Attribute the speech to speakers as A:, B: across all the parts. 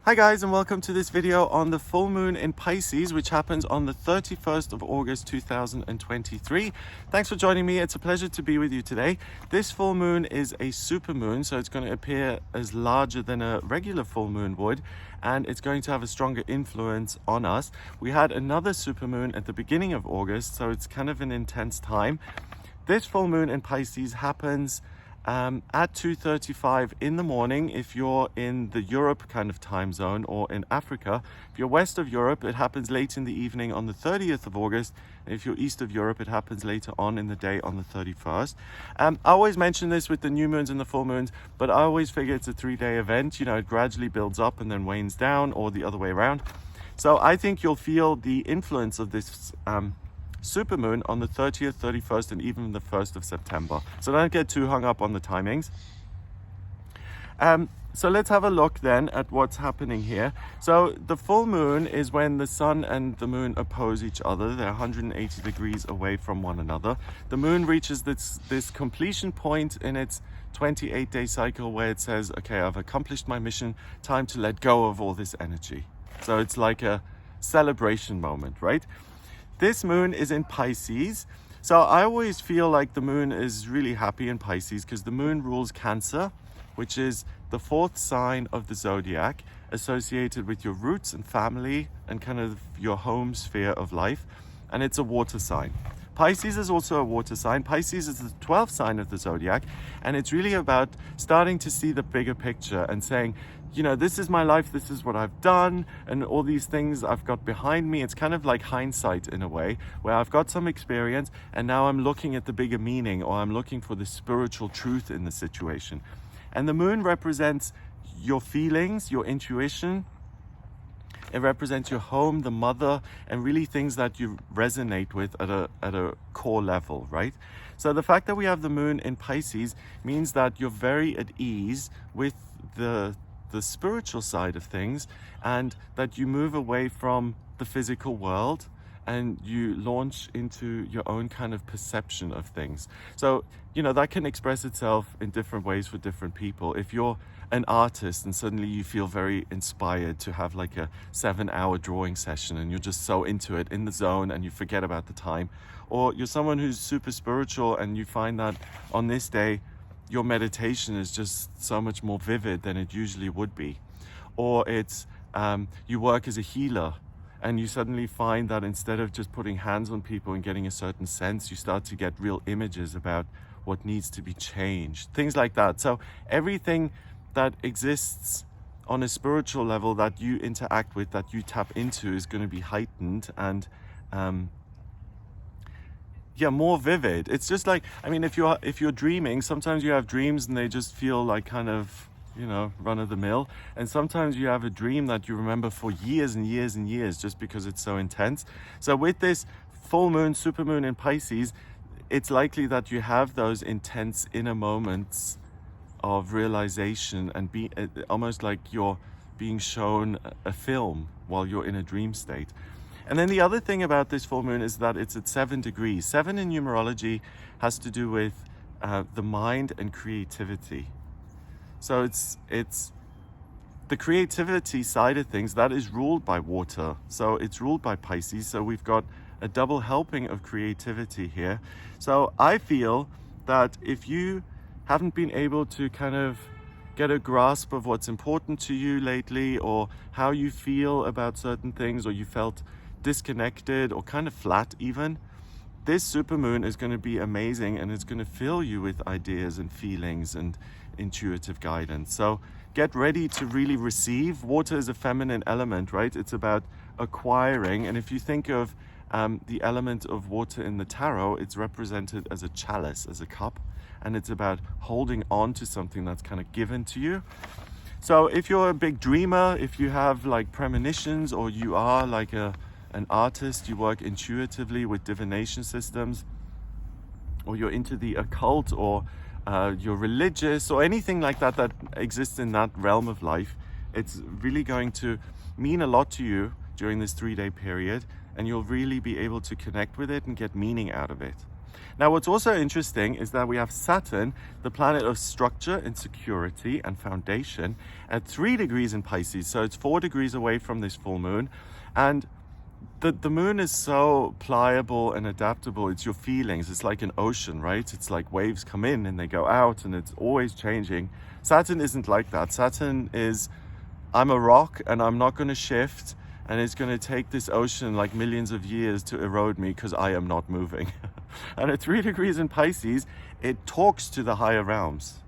A: Hi guys, and welcome to this video on the full moon in Pisces, which happens on the 31st of August 2023. Thanks for joining me. It's a pleasure to be with you today. This full moon is a supermoon, so it's going to appear as larger than a regular full moon would, and it's going to have a stronger influence on us. We had another supermoon at the beginning of August, so it's kind of an intense time. This full moon in Pisces happens at 2:35 in the morning if you're in the Europe kind of time zone, or in Africa. If you're west of Europe, it happens late in the evening on the 30th of August. And if you're east of Europe, it happens later on in the day on the 31st. I always mention this with the new moons and the full moons, but I always figure it's a 3-day event. You know, it gradually builds up and then wanes down, or the other way around. So I think you'll feel the influence of this supermoon on the 30th, 31st, and even the 1st of September. So don't get too hung up on the timings. So let's have a look then at what's happening here. So the full moon is when the sun and the moon oppose each other. They're 180 degrees away from one another. The moon reaches this completion point in its 28-day cycle where it says, okay, I've accomplished my mission, time to let go of all this energy. So it's like a celebration moment, right? This moon is in Pisces. So I always feel like the moon is really happy in Pisces because the moon rules Cancer, which is the 4th sign of the zodiac, associated with your roots and family and kind of your home sphere of life. And it's a water sign. Pisces is also a water sign. Pisces is the 12th sign of the zodiac. And it's really about starting to see the bigger picture and saying, you know, this is my life, this is what I've done, and all these things I've got behind me. It's kind of like hindsight in a way, where I've got some experience and now I'm looking at the bigger meaning, or I'm looking for the spiritual truth in the situation. And the moon represents your feelings, your intuition. It represents your home, the mother, and really things that you resonate with at a core level, right? So the fact that we have the moon in Pisces means that you're very at ease with the spiritual side of things, and that you move away from the physical world and you launch into your own kind of perception of things. So, you know, that can express itself in different ways for different people. If you're an artist and suddenly you feel very inspired to have like a 7-hour drawing session and you're just so into it, in the zone, and you forget about the time. Or you're someone who's super spiritual and you find that on this day your meditation is just so much more vivid than it usually would be. Or it's you work as a healer and you suddenly find that instead of just putting hands on people and getting a certain sense, you start to get real images about what needs to be changed, things like that. So everything that exists on a spiritual level that you interact with, that you tap into, is going to be heightened and more vivid. It's just like, I mean, if you're dreaming, sometimes you have dreams and they just feel like kind of, you know, run of the mill. And sometimes you have a dream that you remember for years and years and years just because it's so intense. So with this full moon, supermoon in Pisces, it's likely that you have those intense inner moments of realization and be almost like you're being shown a film while you're in a dream state. And then the other thing about this full moon is that it's at 7 degrees. 7 in numerology has to do with the mind and creativity. So it's the creativity side of things that is ruled by water. So it's ruled by Pisces. So we've got a double helping of creativity here. So I feel that if you haven't been able to kind of get a grasp of what's important to you lately, or how you feel about certain things, or you felt disconnected or kind of flat even, this supermoon is going to be amazing, and it's going to fill you with ideas and feelings and intuitive guidance. So get ready to really receive. Water is a feminine element, right? It's about acquiring. And if you think of the element of water in the tarot, it's represented as a chalice, as a cup, and it's about holding on to something that's kind of given to you. So if you're a big dreamer, if you have like premonitions, or you are like an artist, you work intuitively with divination systems, or you're into the occult, or you're religious, or anything like that that exists in that realm of life, it's really going to mean a lot to you during this 3-day period, and you'll really be able to connect with it and get meaning out of it. Now, what's also interesting is that we have Saturn, the planet of structure and security and foundation, at 3 degrees in Pisces. So it's 4 degrees away from this full moon. And the moon is so pliable and adaptable. It's your feelings. It's like an ocean, right? It's like waves come in and they go out and it's always changing. Saturn isn't like that. Saturn is, I'm a rock and I'm not going to shift, and it's going to take this ocean like millions of years to erode me because I am not moving. And at 3 degrees in Pisces, it talks to the higher realms.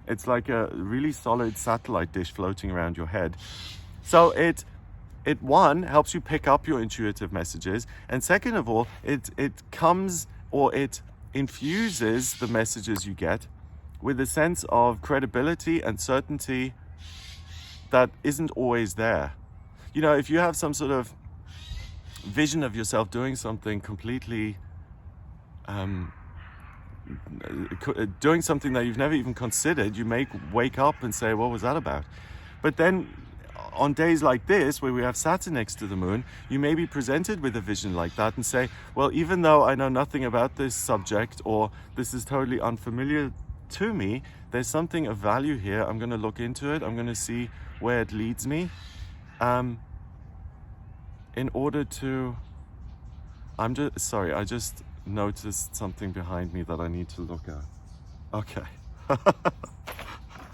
A: It's like a really solid satellite dish floating around your head. So it one, helps you pick up your intuitive messages, and second of all, it comes, or it infuses the messages you get with a sense of credibility and certainty that isn't always there. You know, if you have some sort of vision of yourself doing something completely, doing something that you've never even considered, you may wake up and say, what was that about? But then on days like this, where we have Saturn next to the moon, you may be presented with a vision like that and say, well, even though I know nothing about this subject, or this is totally unfamiliar to me, there's something of value here. I'm going to look into it. I'm going to see where it leads me. In order to, I just noticed something behind me that I need to look at. Okay.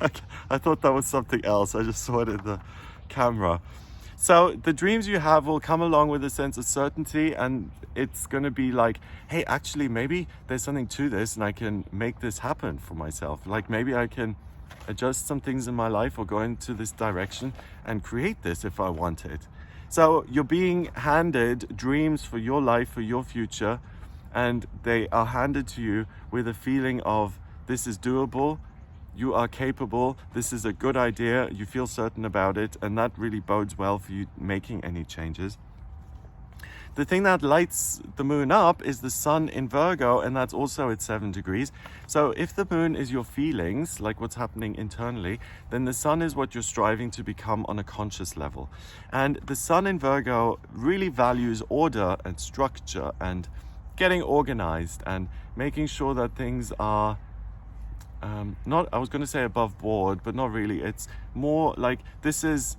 A: Okay. I thought that was something else. I just saw it in the camera. So the dreams you have will come along with a sense of certainty, and it's going to be like, hey, actually, maybe there's something to this and I can make this happen for myself. Like maybe I can adjust some things in my life or go into this direction and create this if I want it. So you're being handed dreams for your life, for your future, and they are handed to you with a feeling of this is doable, you are capable, this is a good idea, you feel certain about it, and that really bodes well for you making any changes. The thing that lights the moon up is the sun in Virgo, and that's also at 7 degrees. So if the moon is your feelings, like what's happening internally, then the sun is what you're striving to become on a conscious level. And the sun in Virgo really values order and structure and getting organized and making sure that things are not, I was going to say above board, but not really. It's more like this is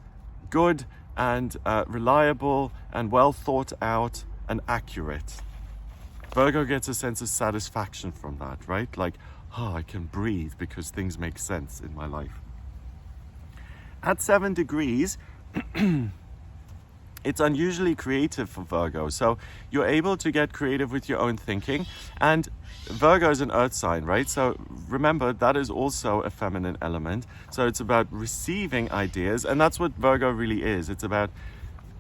A: good and reliable and well thought out and accurate. Virgo gets a sense of satisfaction from that, right? Like, oh, I can breathe because things make sense in my life. At 7 degrees, it's unusually creative for Virgo. So you're able to get creative with your own thinking. And Virgo is an earth sign, right? So remember, that is also a feminine element. So it's about receiving ideas. And that's what Virgo really is. It's about,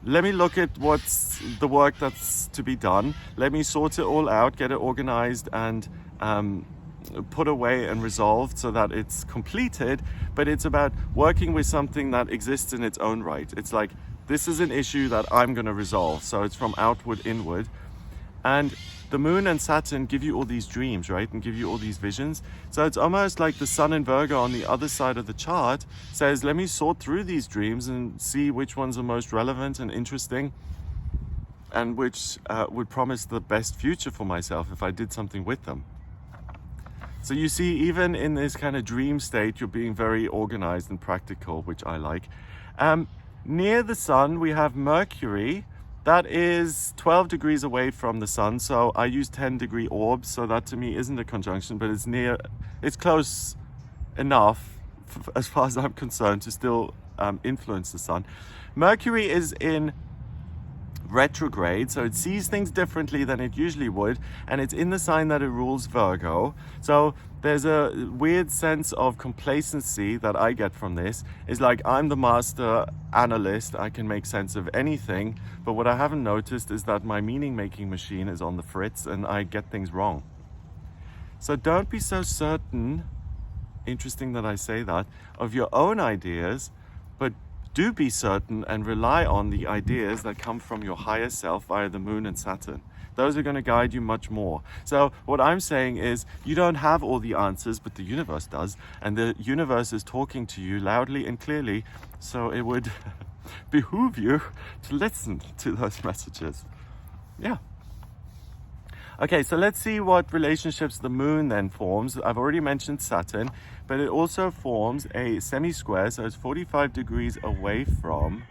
A: let me look at what's the work that's to be done. Let me sort it all out, get it organized and put away and resolved so that it's completed. But it's about working with something that exists in its own right. It's like, this is an issue that I'm going to resolve. So it's from outward inward. And the moon and Saturn give you all these dreams, right? And give you all these visions. So it's almost like the sun in Virgo on the other side of the chart says, let me sort through these dreams and see which ones are most relevant and interesting and which would promise the best future for myself if I did something with them. So you see, even in this kind of dream state, you're being very organized and practical, which I like. Near the sun, we have Mercury. That is 12 degrees away from the sun. So I use 10-degree orbs. So that to me isn't a conjunction, but it's close enough as far as I'm concerned to still influence the sun. Mercury is in retrograde, so it sees things differently than it usually would, and it's in the sign that it rules, Virgo. So there's a weird sense of complacency that I get from this. It's like I'm the master analyst, I can make sense of anything, but what I haven't noticed is that my meaning-making machine is on the fritz and I get things wrong. So don't be so certain, interesting that I say that, of your own ideas, but do be certain and rely on the ideas that come from your higher self via the moon and Saturn. Those are going to guide you much more. So what I'm saying is you don't have all the answers, but the universe does. And the universe is talking to you loudly and clearly. So it would behoove you to listen to those messages. Yeah. Okay, so let's see what relationships the moon then forms. I've already mentioned Saturn, but it also forms a semi-square, so it's 45 degrees away from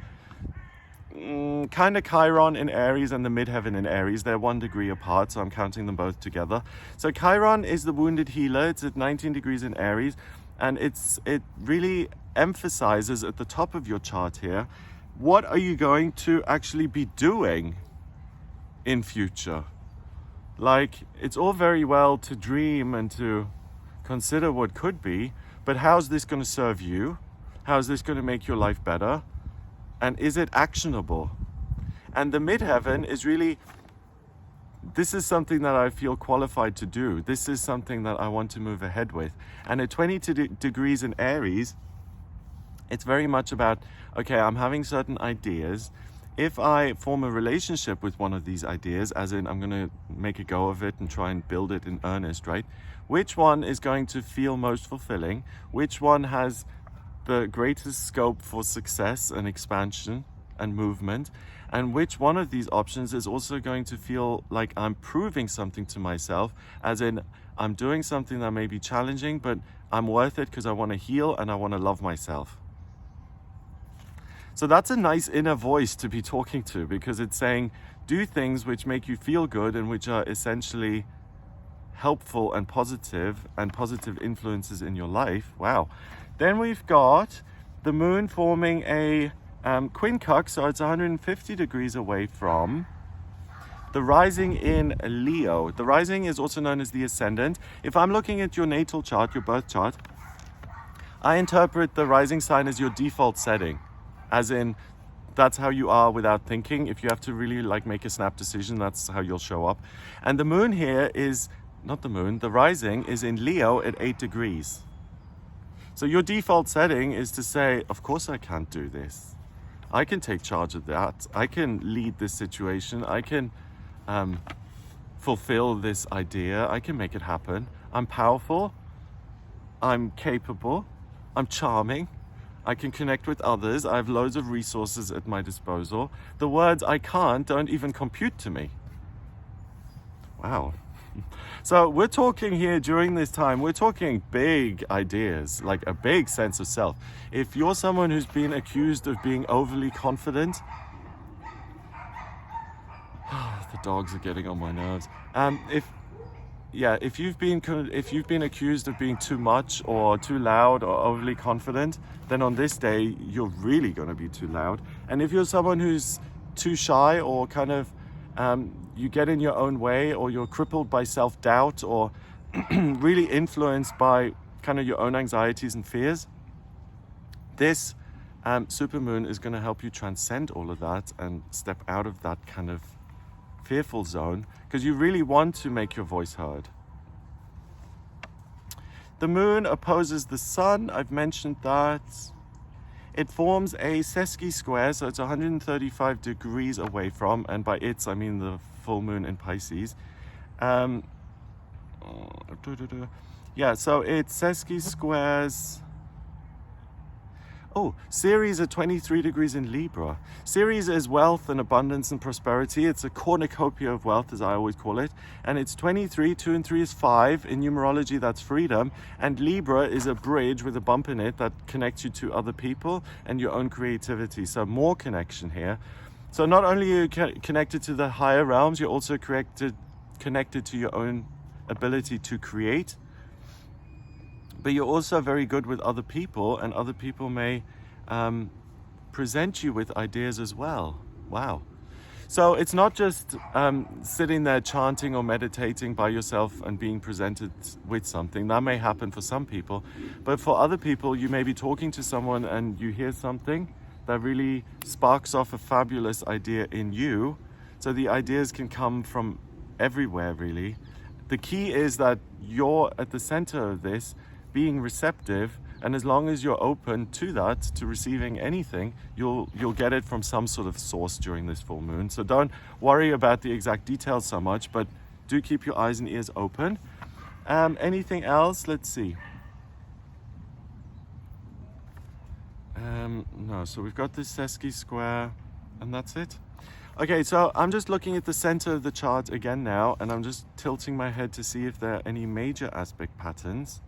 A: kind of Chiron in Aries and the midheaven in Aries. They're 1 degree apart, so I'm counting them both together. So Chiron is the wounded healer. It's at 19 degrees in Aries, and it really emphasizes at the top of your chart here, what are you going to actually be doing in future? Like, it's all very well to dream and to consider what could be, but how's this going to serve you? How's this going to make your life better? And is it actionable? And the midheaven is really, this is something that I feel qualified to do. This is something that I want to move ahead with. And at 22 degrees in Aries, it's very much about, okay, I'm having certain ideas. If I form a relationship with one of these ideas, as in I'm going to make a go of it and try and build it in earnest, right? Which one is going to feel most fulfilling? Which one has the greatest scope for success and expansion and movement? And which one of these options is also going to feel like I'm proving something to myself, as in I'm doing something that may be challenging, but I'm worth it because I want to heal and I want to love myself. So that's a nice inner voice to be talking to, because it's saying, do things which make you feel good and which are essentially helpful and positive influences in your life. Wow. Then we've got the moon forming a quincunx, so it's 150 degrees away from the rising in Leo. The rising is also known as the ascendant. If I'm looking at your natal chart, your birth chart, I interpret the rising sign as your default setting. As in, that's how you are without thinking. If you have to really like make a snap decision, that's how you'll show up. And the moon here is, not the moon, the rising is in Leo at 8 degrees. So your default setting is to say, of course I can't do this. I can take charge of that. I can lead this situation. I can fulfill this idea. I can make it happen. I'm powerful. I'm capable. I'm charming. I can connect with others. I have loads of resources at my disposal. The words I can't don't even compute to me. Wow. So we're talking here during this time, we're talking big ideas, like a big sense of self. If you're someone who's been accused of being overly confident, the dogs are getting on my nerves. If you've been accused of being too much or too loud or overly confident, then on this day you're really going to be too loud. And if you're someone who's too shy or kind of you get in your own way, or you're crippled by self-doubt, or really influenced by kind of your own anxieties and fears, this supermoon is going to help you transcend all of that and step out of that kind of fearful zone, because you really want to make your voice heard. The moon opposes the sun. I've mentioned that. It forms a sesqui square, so it's 135 degrees away from, and by its I mean the full moon in Pisces. So it's sesqui squares. Oh, Ceres at 23 degrees in Libra. Ceres is wealth and abundance and prosperity. It's a cornucopia of wealth, as I always call it. And it's 23, 2 and 3 is 5. In numerology, that's freedom. And Libra is a bridge with a bump in it that connects you to other people and your own creativity. So more connection here. So not only are you connected to the higher realms, you're also connected to your own ability to create. But you're also very good with other people, and other people may present you with ideas as well. Wow. So it's not just sitting there chanting or meditating by yourself and being presented with something. That may happen for some people. But for other people, you may be talking to someone and you hear something that really sparks off a fabulous idea in you. So the ideas can come from everywhere, really. The key is that you're at the center of this, being receptive, and as long as you're open to that, to receiving anything, you'll get it from some sort of source during this full moon. So don't worry about the exact details so much, but do keep your eyes and ears open. Anything else? Let's see. No, so we've got this sesqui square, and that's it. Okay, so I'm just looking at the center of the chart again now, and I'm just tilting my head to see if there are any major aspect patterns.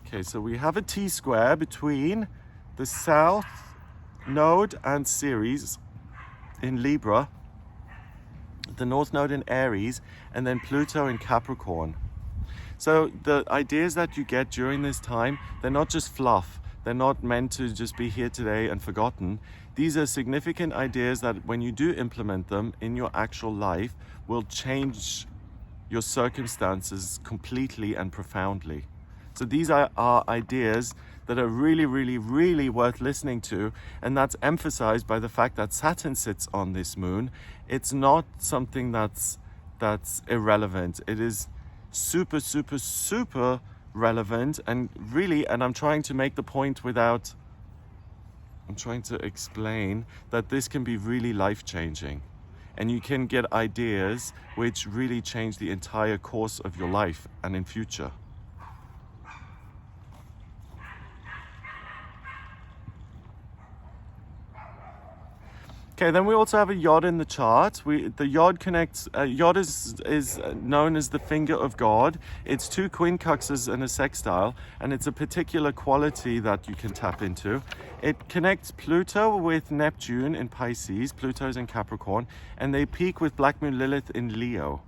A: Okay, so we have a T-square between the South Node and Ceres in Libra, the North Node in Aries, and then Pluto in Capricorn. So the ideas that you get during this time, they're not just fluff. They're not meant to just be here today and forgotten. These are significant ideas that when you do implement them in your actual life will change your circumstances completely and profoundly. So these are ideas that are really, really, really worth listening to. And that's emphasized by the fact that Saturn sits on this moon. It's not something that's irrelevant. It is super, super, super relevant, and really, and I'm trying to make the point I'm trying to explain that this can be really life-changing, and you can get ideas which really change the entire course of your life and in future. Okay, then we also have a yod in the chart. The yod connects. Yod is known as the finger of God. It's two quincunxes and a sextile, and it's a particular quality that you can tap into. It connects Pluto with Neptune in Pisces. Pluto's in Capricorn, and they peak with Black Moon Lilith in Leo.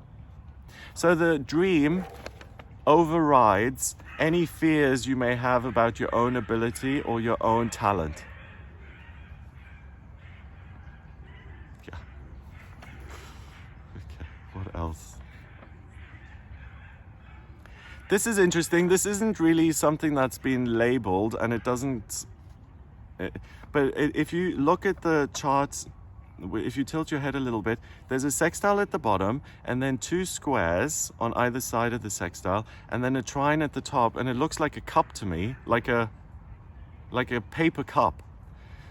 A: So the dream overrides any fears you may have about your own ability or your own talent. What else? This is interesting. This isn't really something that's been labeled, and it doesn't. If you look at the charts, if you tilt your head a little bit, there's a sextile at the bottom, and then two squares on either side of the sextile, and then a trine at the top, and it looks like a cup to me, like a paper cup.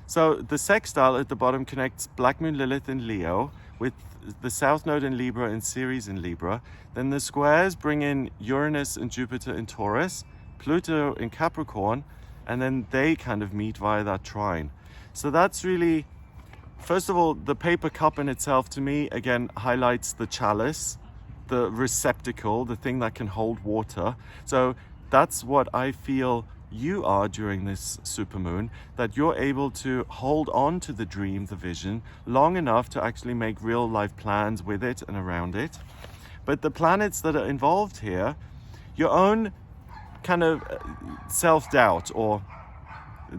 A: So the sextile at the bottom connects Black Moon Lilith in Leo with the South Node in Libra and Ceres in Libra. Then the squares bring in Uranus and Jupiter in Taurus, Pluto in Capricorn, and then they kind of meet via that trine. So that's really, first of all, the paper cup in itself to me, again, highlights the chalice, the receptacle, the thing that can hold water. So that's what I feel you are during this supermoon, that you're able to hold on to the dream, the vision, long enough to actually make real life plans with it and around it. But the planets that are involved here, your own kind of self-doubt or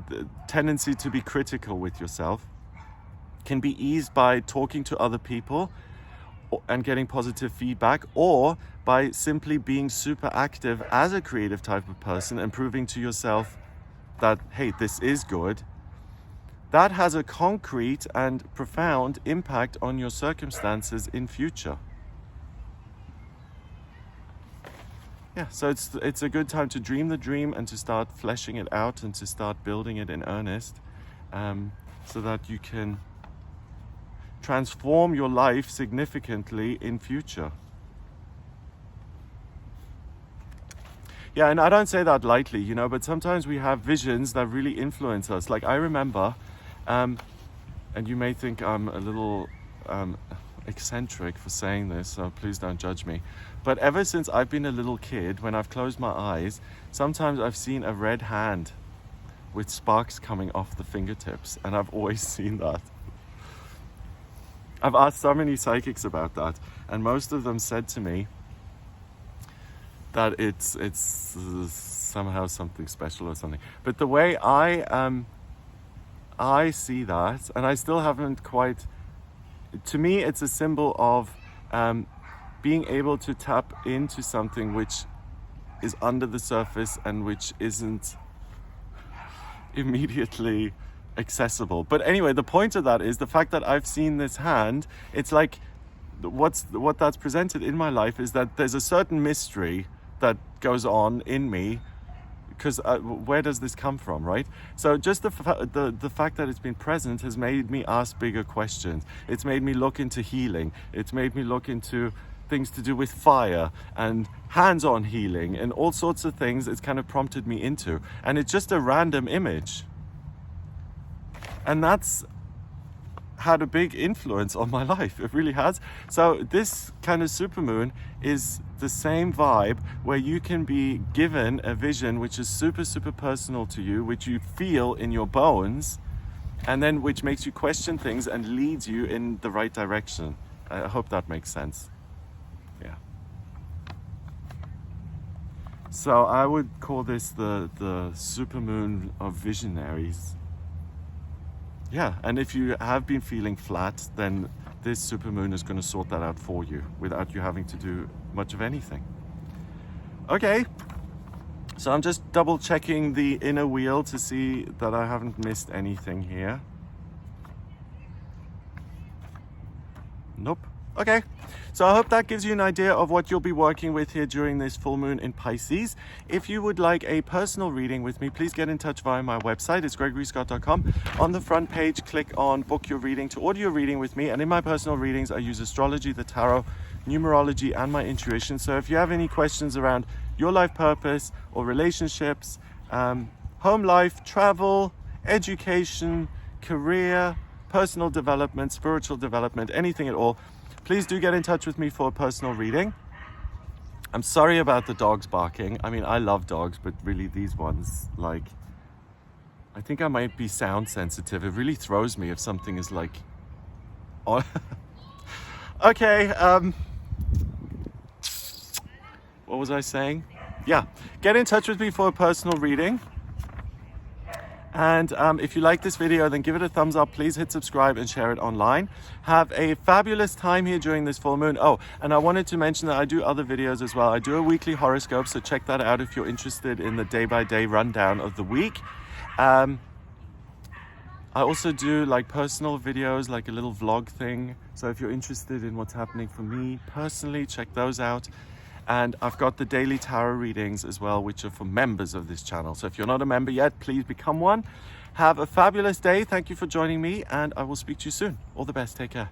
A: the tendency to be critical with yourself can be eased by talking to other people and getting positive feedback, or by simply being super active as a creative type of person and proving to yourself that, hey, this is good. That has a concrete and profound impact on your circumstances in future. Yeah, so it's a good time to dream the dream and to start fleshing it out and to start building it in earnest, so that you can transform your life significantly in future. Yeah, and I don't say that lightly, but sometimes we have visions that really influence us. Like I remember, and you may think I'm a little eccentric for saying this, so please don't judge me. But ever since I've been a little kid, when I've closed my eyes, sometimes I've seen a red hand with sparks coming off the fingertips, and I've always seen that. I've asked so many psychics about that, and most of them said to me that it's somehow something special or something. But the way I see that, and I still haven't quite, to me it's a symbol of being able to tap into something which is under the surface and which isn't immediately accessible. But anyway, the point of that is the fact that I've seen this hand. It's like what that's presented in my life is that there's a certain mystery that goes on in me, because where does this come from, right? So just the fact that it's been present has made me ask bigger questions. It's made me look into healing. It's made me look into things to do with fire and hands-on healing and all sorts of things. It's kind of prompted me into, and it's just a random image. And that's had a big influence on my life. It really has. So this kind of supermoon is the same vibe where you can be given a vision which is super, super personal to you, which you feel in your bones, and then which makes you question things and leads you in the right direction. I hope that makes sense. Yeah. So I would call this the supermoon of visionaries. Yeah, and if you have been feeling flat, then this supermoon is going to sort that out for you without you having to do much of anything. Okay, so I'm just double checking the inner wheel to see that I haven't missed anything here. Nope. Okay, so I hope that gives you an idea of what you'll be working with here during this full moon in Pisces. If you would like a personal reading with me, please get in touch via my website. It's gregoryscott.com. On the front page, click on book your reading to order your reading with me. And in my personal readings, I use astrology, the tarot, numerology, and my intuition. So if you have any questions around your life purpose or relationships, home life, travel, education, career, personal development, spiritual development, anything at all, please do get in touch with me for a personal reading. I'm sorry about the dogs barking. I mean, I love dogs, but really these ones, like, I think I might be sound sensitive. It really throws me if something is like, oh. Okay, what was I saying? Yeah, get in touch with me for a personal reading. And if you like this video, then give it a thumbs up. Please hit subscribe and share it online. Have a fabulous time here during this full moon. Oh, and I wanted to mention that I do other videos as well. I do a weekly horoscope, so check that out if you're interested in the day-by-day rundown of the week. I also do like personal videos, like a little vlog thing. So if you're interested in what's happening for me personally, check those out. And I've got the daily tarot readings as well, which are for members of this channel. So if you're not a member yet, please become one. Have a fabulous day. Thank you for joining me, and I will speak to you soon. All the best. Take care.